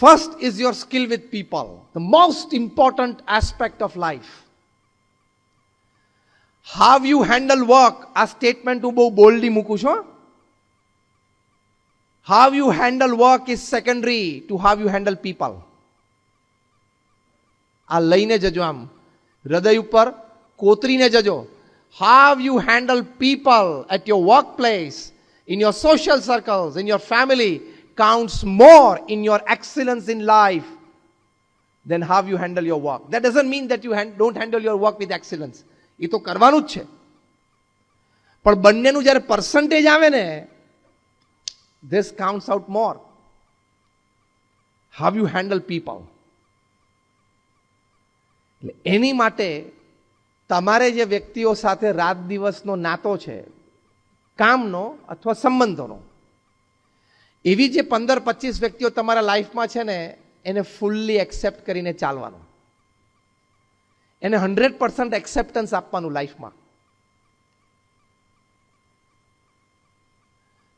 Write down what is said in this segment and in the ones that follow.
First is your skill with people, the most important aspect of life. How you handle work, આ statement હું બહુ બોલ્ડલી મૂકું છું. How you handle work is secondary to how you handle people. આ લઈને જજો, આમ હૃદય ઉપર કોતરીને જજો. How you handle people at your workplace, in your social circles, in your family counts more in your excellence in life than how you handle your work. That doesn't mean that you don't handle your work with excellence. એ તો કરવાનું જ છે, પણ બંનેનું જ્યારે percentage આવે ને, this counts out more. How you handle people. એટલે એની માટે તમારે જે વ્યક્તિઓ સાથે રાત દિવસનો નાતો છે, કામનો અથવા સંબંધોનો, એવી જે 15-25 વ્યક્તિઓ તમારા લાઈફમાં છે ને, એને ફૂલ્લી એક્સેપ્ટ કરીને ચાલવાનું, એને 100% એક્સેપ્ટન્સ આપવાનું લાઈફમાં.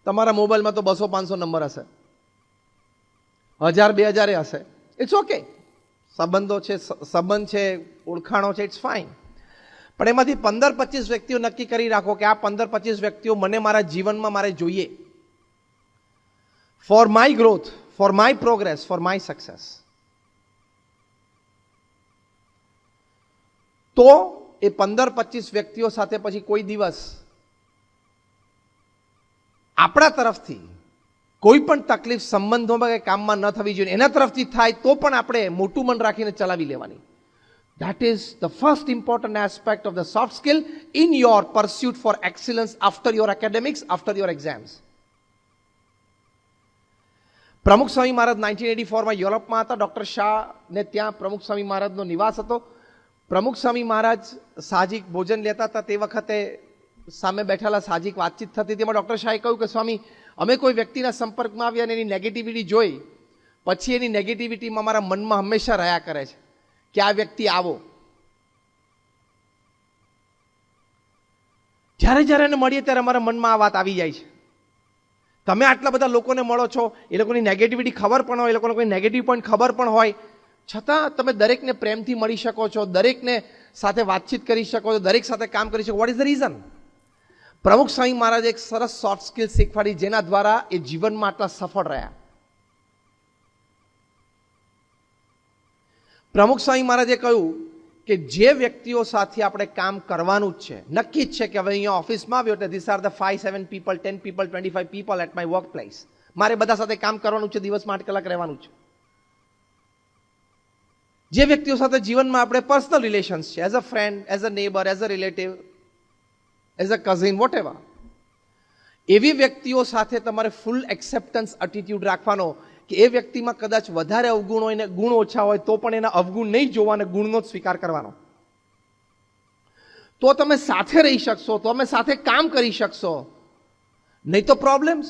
તમારા મોબાઈલમાં તો 200-500 નંબર હશે, 1000-2000 હશે, ઇટ્સ ઓકે. સંબંધો છે, સંબંધ છે, ઓળખાણો છે, ઇટ્સ ફાઇન. પણ એમાંથી 15-25 વ્યક્તિઓ નક્કી કરી રાખો કે આ 15-25 વ્યક્તિઓ મને મારા જીવનમાં મારે જોઈએ, for my growth, for my progress, for my success. તો એ 15-25 વ્યક્તિઓ સાથે પછી કોઈ દિવસ આપણા તરફથી કોઈ પણ તકલીફ સંબંધોમાં કે કામમાં ન થવી જોઈએ. એના તરફથી થાય તો પણ આપણે મોટું મન રાખીને ચલાવી લેવાની. That is the first important aspect of the soft skill in your pursuit for excellence after your academics, after your exams. પ્રમુખ સ્વામી મહારાજ 1984માં યુરોપમાં હતા. ડૉક્ટર શાહને ત્યાં પ્રમુખ સ્વામી મહારાજનો નિવાસ હતો. પ્રમુખ સ્વામી મહારાજ સાહજિક ભોજન લેતા હતા. તે વખતે સામે બેઠેલા સાહજિક વાતચીત થતી. તેમાં ડૉક્ટર શાહે કહ્યું કે સ્વામી, અમે કોઈ વ્યક્તિના સંપર્કમાં આવ્યા અને એની નેગેટિવિટી જોઈ, પછી એની નેગેટિવિટીમાં મારા મનમાં હંમેશા રહ્યા કરે છે કે આ વ્યક્તિ આવો. જ્યારે જ્યારે એને મળીએ ત્યારે અમારા મનમાં આ વાત આવી જાય છે. તમે આટલા બધા લોકોને મળો છો, એ લોકોની નેગેટિવિટી ખબર પણ હોય, એ લોકોને કોઈ નેગેટિવ પોઈન્ટ ખબર પણ હોય, છતાં તમે દરેકને પ્રેમથી મળી શકો છો, દરેકને સાથે વાતચીત કરી શકો છો, દરેક સાથે કામ કરી શકો. What is the reason? પ્રમુખ સ્વામી મહારાજે એક સરસ સોફ્ટ સ્કિલ શીખવાડી, જેના દ્વારા એ જીવનમાં આટલા સફળ રહ્યા. પ્રમુખ સ્વામી મહારાજે કહ્યું કે જે વ્યક્તિઓ સાથે આપણે કામ કરવાનું જ છે, નક્કી જ છે કે હવે અહીંયા ઓફિસમાં આવ્યો એટલે this are the 5-7 people, 10 people, 25 people at my workplace. મારે બધા સાથે કામ કરવાનું છે, દિવસમાં 8 કલાક રહેવાનું છે. જે વ્યક્તિઓ સાથે જીવનમાં આપણે પર્સનલ રિલેશન્સ છે, as a friend, as a neighbour, as a relative, as a cousin, whatever, એવી વ્યક્તિઓ સાથે તમારે ફૂલ એક્સેપ્ટન્સ એટીટ્યુડ રાખવાનો કે એ વ્યક્તિમાં કદાચ વધારે અવગુણ હોય ને ગુણ ઓછા હોય તો પણ એના અવગુણ નહીં જોવાને ગુણનો જ સ્વીકાર કરવાનો. તો તમે સાથે રહી શકશો, તો તમે સાથે કામ કરી શકશો. નહીં તો પ્રોબ્લેમ્સ.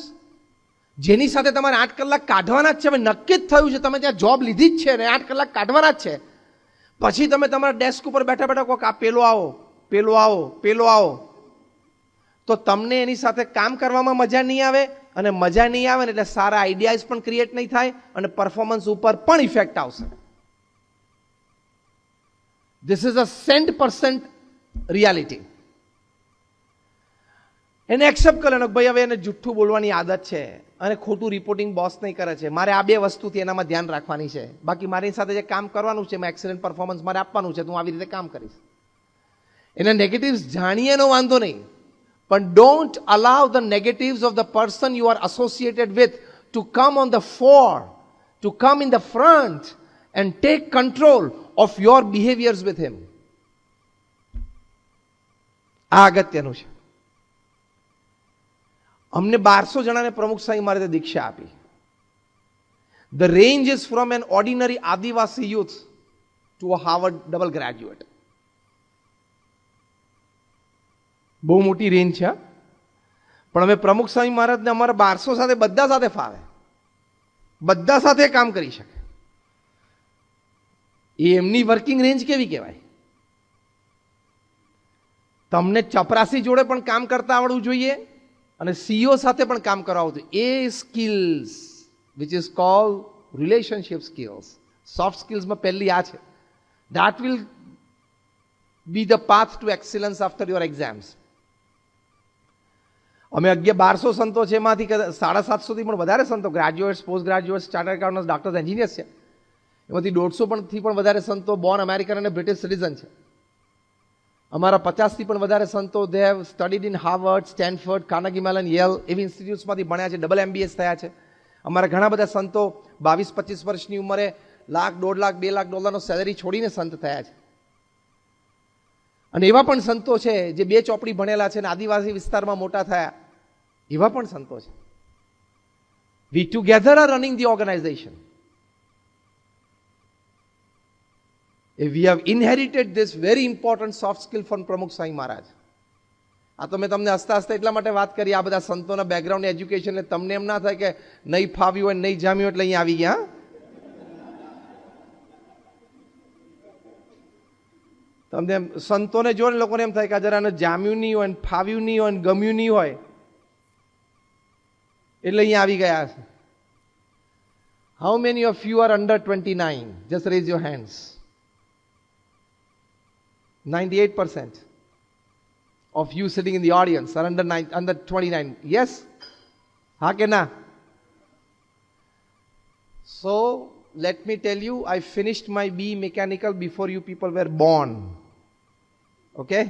જેની સાથે તમારે 8 કલાક કાઢવાના જ છે, હવે નક્કી જ થયું છે, તમે ત્યાં જોબ લીધી જ છે ને 8 કલાક કાઢવાના જ છે, પછી તમે તમારા ડેસ્ક ઉપર બેઠા બેઠા કહો કે આ પેલો આવો, પેલો આવો, પેલો આવો, તો તમને એની સાથે કામ કરવામાં મજા નહીં આવે. અને મજા નહીં આવે ને એટલે સારા આઈડિયાઝ પણ ક્રિએટ નહીં થાય અને પરફોર્મન્સ ઉપર પણ ઇફેક્ટ આવશે. This is a 100% reality. એને એક્સેપ્ટ કરે ને ભાઈ હવે એને જુઠ્ઠું બોલવાની આદત છે અને ખોટું રિપોર્ટિંગ બોસ નહીં કરે છે, મારે આ 2 વસ્તુથી એનામાં ધ્યાન રાખવાની છે, બાકી મારી સાથે જે કામ કરવાનું છે, એમાં એક્સેલન્ટ પરફોર્મન્સ મારે આપવાનું છે, તો હું આવી રીતે કામ કરીશ. એના નેગેટિવ્સ જાણીએ એનો વાંધો નહીં, પણ don't allow the negatives of the person you are associated with to come on the fore, to come in the front and take control of your behaviors with him. આ અગત્યનું છે. અમને 1200 જણાને પ્રમુખ સ્વામી મહારાજે દીક્ષા આપી. The range is from an ordinary Adivasi youth to a Harvard double graduate. બહુ મોટી રેન્જ છે. પણ અમે પ્રમુખ સ્વામી મહારાજને અમારા 1200 સાથે બધા સાથે ફાવે, બધા સાથે કામ કરી શકે. એ એમની વર્કિંગ રેન્જ કેવી કહેવાય? તમને ચપરાસી જોડે પણ કામ કરતા આવડવું જોઈએ અને સીઈઓ સાથે પણ કામ કરાવવું જોઈએ. એ skills which is called relationship skills, soft સ્કિલ્સમાં પહેલી આ છે. That will be the path to excellence after your exams. અમે 1200 સંતો છે, એમાંથી 750 થી પણ વધારે સંતો graduates, post graduates, chartered accountants, doctors, engineers છે. એમાંથી 150 થી પણ વધારે સંતો બોર્ન અમેરિકન અને બ્રિટિશ સિટીઝન છે. અમારા 50 થી પણ વધારે સંતો they have studied in Harvard, Stanford, Carnegie melon, Yale એવી ઇન્સ્ટિટ્યૂટ્સમાંથી ભણ્યા છે, ડબલ MBAs થયા છે. અમારા ઘણા બધા સંતો 22-25 વર્ષની ઉંમરે લાખ, 1.5 લાખ, $2 લાખ સેલેરી છોડીને સંત થયા છે. અને એવા પણ સંતો છે જે 2 ચોપડી ભણેલા છે અને આદિવાસી વિસ્તારમાં મોટા થયા, એવા પણ સંતો છે. We together are running the organisation. We have inherited this very important soft skill from પ્રમુખ સાંઈ મહારાજ. આ તો મેં તમને હસતા હસતા એટલા માટે વાત કરી, આ બધા સંતોના બેકગ્રાઉન્ડ એજ્યુકેશન, એટલે તમને એમ ના થાય કે નહીં ફાવ્યું હોય, નહીં જામ્યું એટલે અહીંયા આવી ગયા. તમને સંતોને જો ને લોકોને એમ થાય કે જરા જામ્યું નહીં હોય, ફાવ્યું નહીં હોય, ગમ્યું નહીં હોય એટલે અહીંયા આવી ગયા છે. How many of you are under 29? Just raise your hands. 98% of you sitting in the audience are under 29. Yes? Ha ke na? So, let me tell you, I finished my BE Mechanical before you people were born. Okay?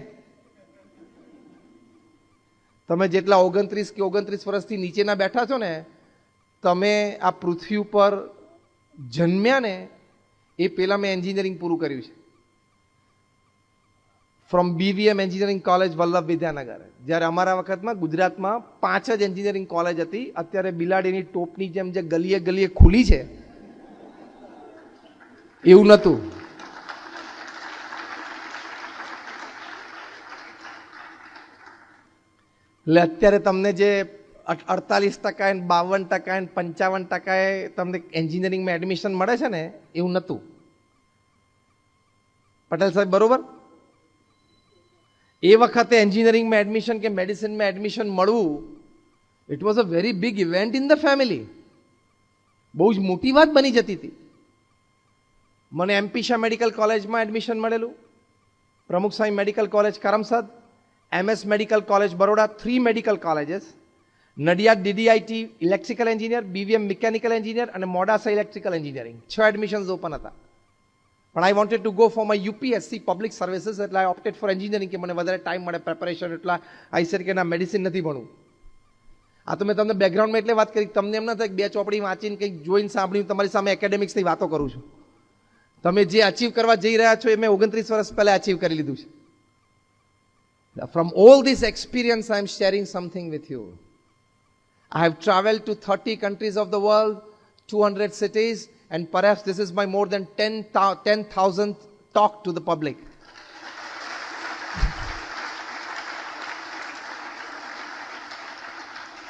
તમે જેટલા 29 કે 29 વર્ષથી નીચેના બેઠા છો ને, તમે આ પૃથ્વી ઉપર જન્મ્યા ને એ પહેલા મેં એન્જિનિયરિંગ પૂરું કર્યું છે. From BVM engineering college Vallabh Vidyanagar. જ્યારે અમારા વખતમાં ગુજરાતમાં 5 જ એન્જિનિયરિંગ કોલેજ હતી. અત્યારે બિલાડીની ટોપની જેમ જે ગલીએ ગલીએ ખુલી છે એવું નહોતું. એટલે અત્યારે તમને જે 48% 52% 55% તમને એન્જિનિયરિંગમાં એડમિશન મળે છે ને એવું નહોતું. પટેલ સાહેબ બરોબર? એ વખતે એન્જિનિયરિંગમાં એડમિશન કે મેડિસિનમાં એડમિશન મળવું, it was a very big event in the family. બહુ જ મોટી વાત બની જતી હતી. મને MP શાહ મેડિકલ કોલેજમાં એડમિશન મળેલું, Pramukh Sai medical college Karamsad, MS medical college Baroda, 3 medical colleges, Nadiad DDIT electrical engineer, BVM mechanical engineer અને Modasa electrical engineering. 6 admissions open હતા. પણ I wanted to go for my UPSC public services, એટલે આઈ ઓપ્ટેડ ફોર એન્જિનિયરિંગ, કે મને વધારે time મળે preparation, એટલા I said કે ના મેડિસિન નથી ભણવું. આ તો મેં તમને બેકગ્રાઉન્ડમાં એટલે વાત કરી, તમને એમ ના થાય કે 2 ચોપડી વાંચીને કંઈક જોઈને સાંભળીને તમારી સામે એકેડેમિક્સની વાતો કરું છું. તમે જે અચીવ કરવા જઈ રહ્યા છો એ મેં 29 વર્ષ પહેલા અચીવ કરી લીધું છે. From all this experience, I am sharing something with you. I have traveled to 30 countries of the world, 200 cities, and perhaps this is my more than 10,000th talk to the public.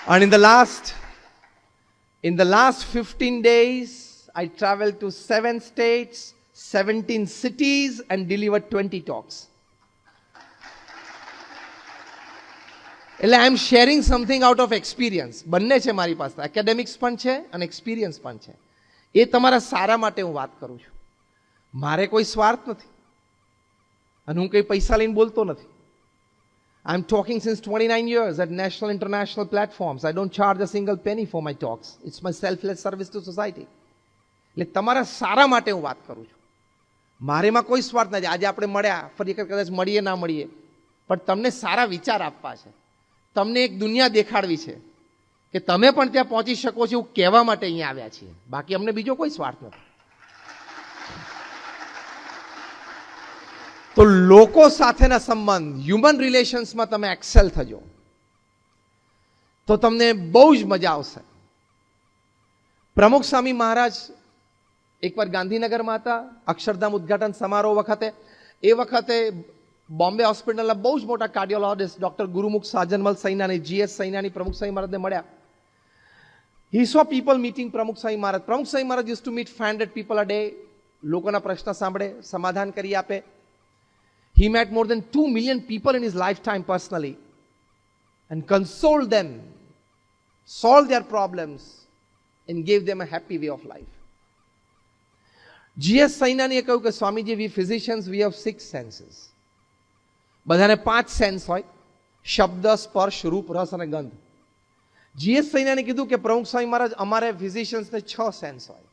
And in the last 15 days, I traveled to 7 states, 17 cities, and delivered 20 talks. એટલે I am sharing something out of experience. બંને છે મારી પાસે, academics પણ છે અને experience પણ છે. એ તમારા સારા માટે હું વાત કરું છું. મારે કોઈ સ્વાર્થ નથી અને હું કંઈ પૈસા લઈને બોલતો નથી. I am talking since 29 years at national international platforms. I don't charge a single penny for my talks. It's my selfless service to society. એટલે તમારા સારા માટે હું વાત કરું છું. મારેમાં કોઈ સ્વાર્થ નથી. આજે આપણે મળ્યા, ફરી કદાચ મળીએ ના મળીએ, પણ તમને સારા વિચાર આપવા છે, તમને એક દુનિયા દેખાડવી છે કે તમે પણ ત્યાં પહોંચી શકો છો, એવું કહેવા માટે અહીંયા આવ્યા છીએ. બાકી અમને બીજો કોઈ સ્વાર્થ નથી. તો લોકો સાથેના સંબંધ, હ્યુમન રિલેશન્સમાં તમે એક્સેલ થજો તો તમને બહુ જ મજા આવશે. પ્રમુખ સ્વામી મહારાજ એકવાર ગાંધીનગરમાં હતા અક્ષરધામ ઉદ્ઘાટન સમારોહ વખતે. એ વખતે બોમ્બે હોસ્પિટલના બહુ જ મોટા કાર્ડિયોલોજિસ્ટ ડોક્ટર ગુરુમુખ સાજનમલ સૈનાની, GS સૈનાની પ્રમુખ સ્વામી મહારાજને મળ્યા. He saw people meeting પ્રમુખ સ્વામી મહારાજ. પ્રમુખ Swami Maharaj used to meet 500 people a day. લોકોના પ્રશ્ન સાંભળે, સમાધાન કરી આપે. He met more than 2 million people in his lifetime personally and consoled them, solved their problems and gave them a happy way of life. GS સૈનાનીએ કહ્યું કે સ્વામીજી, વી physicians we have 6 senses. બધાને 5 sense હોય: શબ્દ, સ્પર્શ, રૂપ, રસ અને ગંધ. GS સૈનાને કીધું કે પ્રમુખ સ્વામી મહારાજ, અમારે ફિઝિશિયન્સને 6 સેન્સ હોય.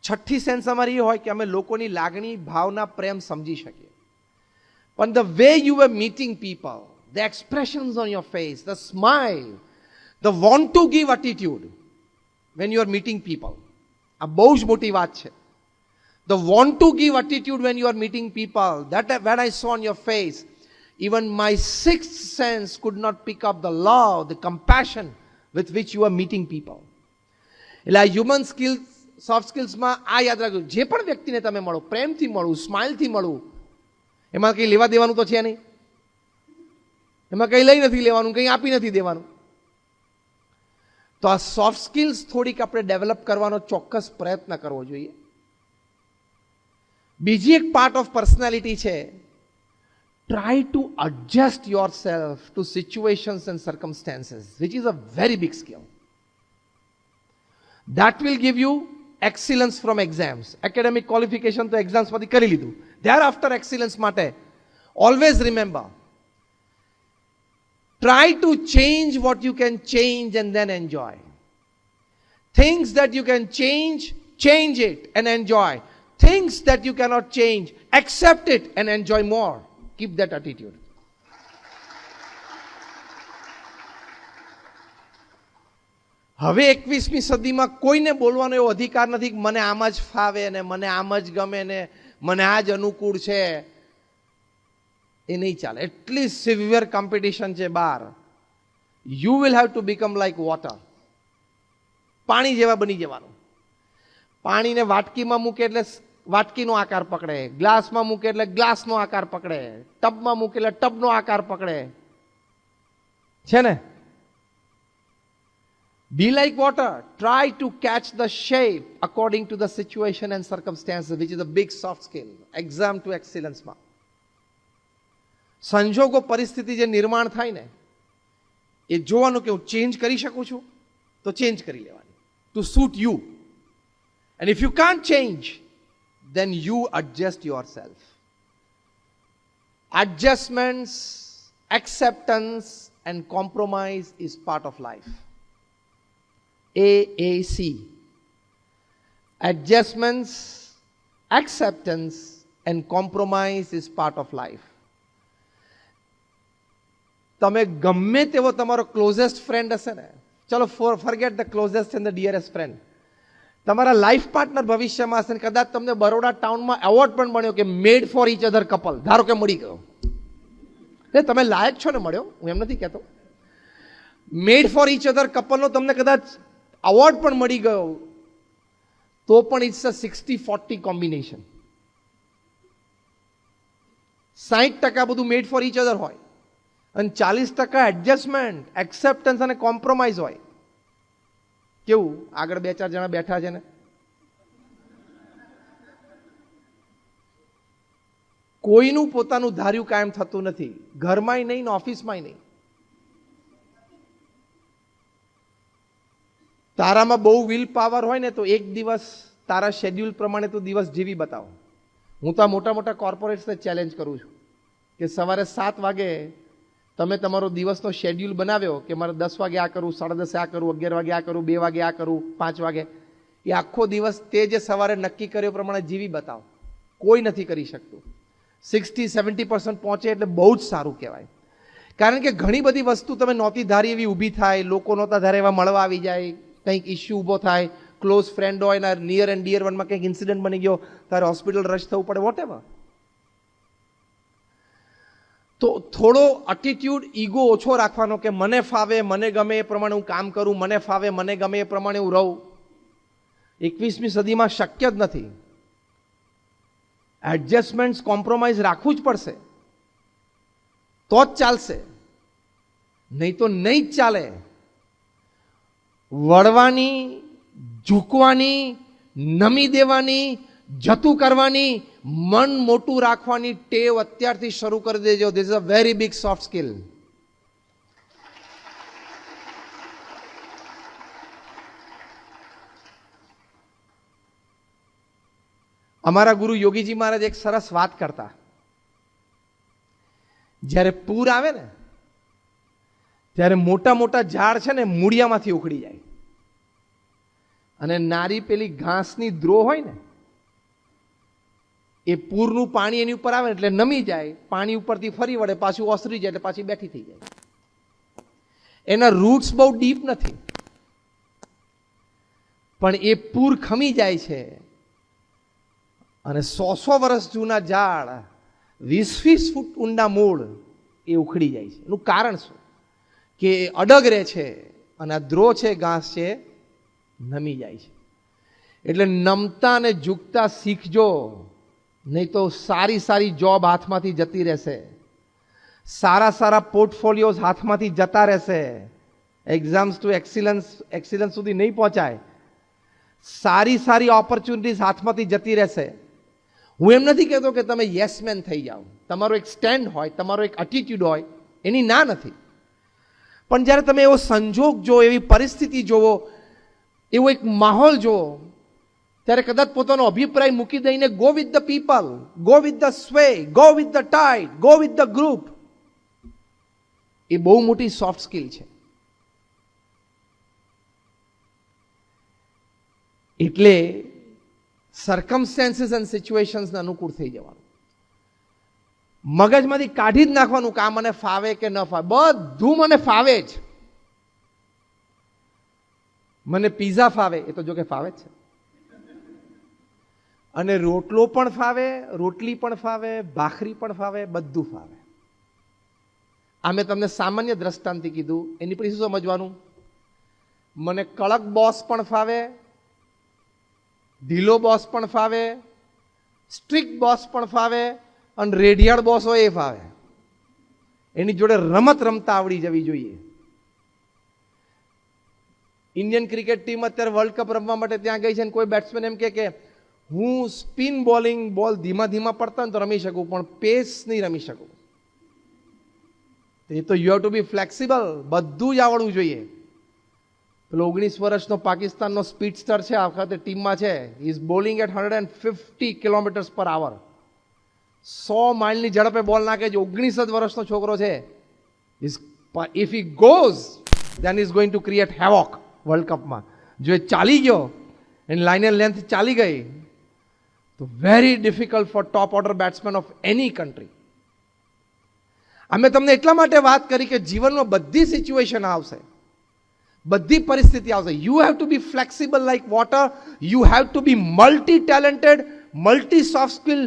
છઠ્ઠી સેન્સ અમારી એ હોય કે અમે લોકોની લાગણી, ભાવના, પ્રેમ સમજી શકીએ. પણ the way you are meeting people, the expressions on your face, the smile, the want to give attitude when you are meeting people, આ બહુ જ મોટી વાત છે. The want to give attitude when you are meeting people, that when I saw on your face, even my sixth sense could not pick up the love, the compassion with which you are meeting people. એટલે આ human skills, soft સ્કિલ્સમાં આ યાદ રાખજો, જે પણ વ્યક્તિને તમે મળો, પ્રેમથી મળવું, સ્માઇલથી મળવું, એમાં કંઈ લેવા દેવાનું તો છે નહીં, એમાં કંઈ લઈ નથી લેવાનું, કંઈ આપી નથી દેવાનું. તો આ સોફ્ટ સ્કિલ્સ થોડીક આપણે ડેવલપ કરવાનો ચોક્કસ પ્રયત્ન કરવો જોઈએ. બીજી એક પાર્ટ ઓફ પર્સનાલિટી છે, try to adjust your self two situations and circumstances, which is a very big skill. That will give you excellence from exams. Academic qualification તો એક્ઝામ્સમાંથી કરી લીધું, ધેર આફ્ટર એક્સિલન્સ માટે always remember, try to change what you can change and then enjoy. Things that you can change, change it and enjoy. Things that you cannot change, accept it and enjoy more. Keep that attitude. હવે 21મી સદીમાં કોઈને બોલવાનો એવો અધિકાર નથી કે મને આમ જ ફાવે ને મને આમ જ ગમે ને મને આ જ અનુકૂળ છે. એ નહીં ચાલે. એટલી સિવિયર કોમ્પિટિશન છે બહાર. You will have to become like water. પાણી જેવા બની જવાનું. પાણીને વાટકીમાં મૂકે એટલે વાટકીનો આકાર પકડે, ગ્લાસમાં મૂકે એટલે ગ્લાસનો આકાર પકડે, ટબમાં મૂકે એટલે ટબનો આકાર પકડે, છે ને? Be like water. Try to catch the shape according to the situation and circumstances, which is a big soft skill. Exam to excellence માં સંજોગો, પરિસ્થિતિ જે નિર્માણ થાય ને, એ જોવાનું કે હું ચેન્જ કરી શકું છું તો ચેન્જ કરી લેવાની, to suit you. And if you can't change, then you adjust yourself. Adjustments, acceptance and compromise is part of life. AAC. Adjustments, acceptance and compromise is part of life. તમે ગમે તેવો તમારો ક્લોઝેસ્ટ ફ્રેન્ડ હશે ને, ચલો forget the closest and the ડિયરેસ્ટ friend, તમારા life partner ભવિષ્યમાં હશે ને કદાચ તમને બરોડા ટાઉનમાં એવોર્ડ પણ મળ્યો કે મેડ ફોર ઈચ અધર કપલ, ધારો કે મળી ગયો, એટલે તમે લાયક છો ને, મળ્યો, હું એમ નથી કહેતો, મેડ ફોર ઈચ અધર કપલનો તમને કદાચ એવોર્ડ પણ મળી ગયો, તો પણ ઇટ્સ અ 60-40 કોમ્બિનેશન. 60% બધું મેડ ફોર ઈચ અધર હોય અને 40% એડજસ્ટમેન્ટ, એક્સેપ્ટન્સ અને કોમ્પ્રોમાઇઝ હોય. કેવું આગળ 2-4 જણા બેઠા છે ને, કોઈનું પોતાનું ધાર્યું કાયમ થતું નથી, ઘરમાંય નહીં ને ઓફિસમાંય નહીં. તારામાં બહુ વિલ પાવર હોય ને તો એક દિવસ તારા શેડ્યુલ પ્રમાણે તું દિવસ જીવી બતાવો. હું તો આ મોટા મોટા કોર્પોરેટ્સને ચેલેન્જ કરું છું કે સવારે 7 વાગે તમે તમારો દિવસનો શેડ્યુલ બનાવ્યો કે મારે 10 વાગે આ કરું, 10:30 આ કરું, 11 વાગે આ કરું, 2 વાગે આ કરું, 5 વાગે, એ આખો દિવસ તે જે સવારે નક્કી કર્યો પ્રમાણે જીવી બતાવો. કોઈ નથી કરી શકતું. 60-70% પહોંચે એટલે બહુ જ સારું કહેવાય. કારણ કે ઘણી બધી વસ્તુ તમે નહોતી ધારી એવી ઊભી થાય, લોકો નહોતા ધારે એવા મળવા આવી જાય, કંઈક ઇસ્યુ ઊભો થાય, ક્લોઝ ફ્રેન્ડ હોય ને નિયર એન્ડ ડિયર વનમાં કંઈક ઇન્સિડન્ટ બની ગયો, તારે હોસ્પિટલ રશ થવું પડે, વોટ એવર. તો થોડો એટીટ્યુડ, ઈગો ઓછો રાખવાનો કે મને ફાવે, મને ગમે એ પ્રમાણે હું કામ કરું, મને ફાવે, મને ગમે એ પ્રમાણે હું રહું. 21મી સદીમાં શક્ય જ નથી. એડજસ્ટમેન્ટ, કોમ્પ્રોમાઇઝ રાખવું જ પડશે, તો જ ચાલશે, નહીં તો નહીં જ ચાલે. વળવાની, ઝૂકવાની, નમી દેવાની, જતું કરવાની, મન મોટું રાખવાની ટેવ અત્યારથી શરૂ કરી દેજો. This is a very big soft skill. અમારા ગુરુ યોગીજી મહારાજ એક સરસ વાત કરતા, જ્યારે પૂર આવે ને ત્યારે મોટા મોટા ઝાડ છે ને મૂળિયામાંથી ઉખડી જાય, અને નારી પેલી ઘાસની દ્રો હોય ને એ પૂરનું પાણી એની ઉપર આવે એટલે નમી જાય, પાણી ઉપરથી ફરી વળે, પાછું ઓસરી જાય એટલે પાછી બેઠી થઈ જાય. એના રૂટ્સ બહુ ડીપ નથી, પણ એ પૂર ખમી જાય છે અને 100 વર્ષ જૂના ઝાડ 20 ફૂટ ઊંડા મૂળ એ ઉખડી જાય છે. એનું કારણ શું? કે અડગ રહે છે અને આ દ્રો છે, ઘાસ છે, નમી જાય છે. એટલે નમતા અને ઝૂકતા શીખજો, નહીં તો સારી સારી જોબ હાથમાંથી જતી રહેશે, સારા સારા પોર્ટફોલિયોઝ હાથમાંથી જતા રહેશે, એક્ઝામ્સ ટુ એક્સિલન્સ સુધી નહીં પહોંચાય, સારી સારી ઓપોર્ચ્યુનિટીઝ હાથમાંથી જતી રહેશે. હું એમ નથી કહેતો કે તમે યસમેન થઈ જાઓ, તમારો એક સ્ટેન્ડ હોય, તમારો એક એટીટ્યુડ હોય, એની ના નથી, પણ જ્યારે તમે એવો સંજોગ જોવો, એવી પરિસ્થિતિ જોવો, એવો એક માહોલ જોવો, ત્યારે કદાચ પોતાનો અભિપ્રાય મૂકી દઈને go with the people, go with the sway, go with the tide, go with the group, એ બહુ મોટી સોફ્ટ સ્કિલ છે. એટલે સર્કમસ્ટેન્સીસ એન્ડ સિચ્યુએશન્સને અનુકૂળ થઈ જવાનું, મગજમાંથી કાઢી જ નાખવાનું કે આ મને ફાવે કે ન ફાવે. બધું મને ફાવે જ. મને પીઝા ફાવે, એ તો જો કે ફાવે જ છે, અને રોટલો પણ ફાવે, રોટલી પણ ફાવે, ભાખરી પણ ફાવે, બધું ફાવે. આ મેં તમને સામાન્ય દ્રષ્ટાંતથી કીધું. એની પછી શું સમજવાનું? મને કડક બોસ પણ ફાવે, ઢીલો બોસ પણ ફાવે, સ્ટ્રિક્ટ બોસ પણ ફાવે, અને રેડિયાળ બોસ હોય એ ફાવે. એની જોડે રમત રમતા આવડી જવી જોઈએ. ઇન્ડિયન ક્રિકેટ ટીમ અત્યારે વર્લ્ડ કપ રમવા માટે ત્યાં ગઈ છે, અને કોઈ બેટ્સમેન એમ કે હું સ્પિન બોલિંગ, બોલ ધીમા ધીમા પડતા ને તો રમી શકું, પણ પેસ નહીં રમી શકું. એ તો you have to be flexible, બધું જ આવડવું જોઈએ. પેલો 19 વર્ષનો પાકિસ્તાનનો સ્પીડસ્ટર છે, આ વખતે ટીમમાં છે, ઇઝ બોલિંગ એટ 150 કિલોમીટર્સ પર આવર, 100 માઇલની ઝડપે બોલ નાખે છે. 19 વર્ષનો છોકરો છે. If he goes then is going to create havoc world કપમાં. જો એ ચાલી ગયો, એની લાઇન એન્ડ લેન્થ ચાલી ગઈ, તો very difficult for top order batsman of any country. અમે તમને એટલા માટે વાત કરી કે જીવનમાં બધી સિચ્યુએશન આવશે, બધી પરિસ્થિતિ આવશે. You have to be flexible like water, you have to be multi talented, multi soft skill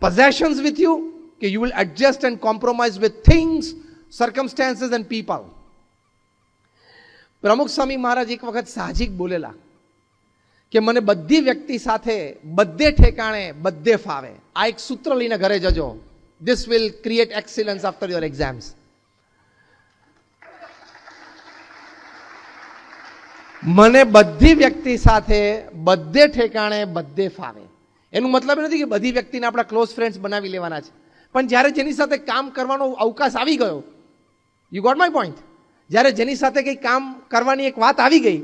possessions with you, કે you will adjust and compromise with things, circumstances and people. પ્રમુખ સ્વામી મહારાજ એક વખત સાહજિક બોલેલા કે મને બધી વ્યક્તિ સાથે, બધે ઠેકાણે, બધે ફાવે. આ એક સૂત્ર લઈને ઘરે જજો. This will create excellence after your exams. મને બધી વ્યક્તિ સાથે, બધે ઠેકાણે, બધે ફાવે. એનું મતલબ નથી કે બધી વ્યક્તિને આપણા ક્લોઝ ફ્રેન્ડ્સ બનાવી લેવાના છે, પણ જ્યારે જેની સાથે કામ કરવાનો અવકાશ આવી ગયો, યુ ગોટ માય પોઈન્ટ, જ્યારે જેની સાથે કંઈ કામ કરવાની એક વાત આવી ગઈ,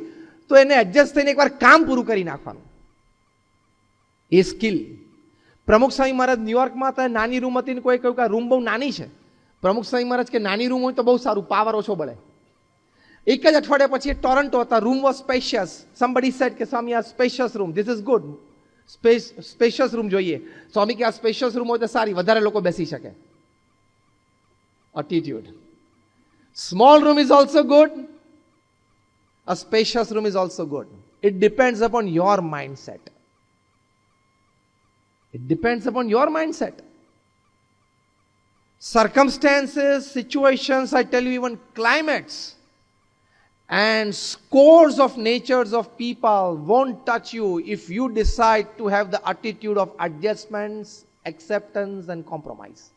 તો એને એડજસ્ટ થઈને એકવાર કામ પૂરું કરી નાખવાનું, એ સ્કિલ. પ્રમુખ સ્વામી મહારાજ ન્યુયોર્કમાં હતા, નાની રૂમ હતી, કોઈ કહ્યું કે આ રૂમ બહુ નાની છે. પ્રમુખ સ્વામી મહારાજ કે નાની રૂમ હોય તો બહુ સારું, પાવર ઓછો બળે. એક જ અઠવાડિયા પછી ટોરન્ટો હતા, room was spacious. Somebody said કે સ્વામી આ spacious room, this is good, spacious room જોઈએ. સ્વામી કે આ સ્પેશિયસ રૂમ હોય તો સારી, વધારે લોકો બેસી શકે. Attitude. Small room is also good, a spacious room is also good. It depends upon your mindset. It depends upon your mindset. Circumstances, situations, I tell you, even climates and scores of natures of people won't touch you if you decide to have the attitude of adjustments, acceptance and compromise.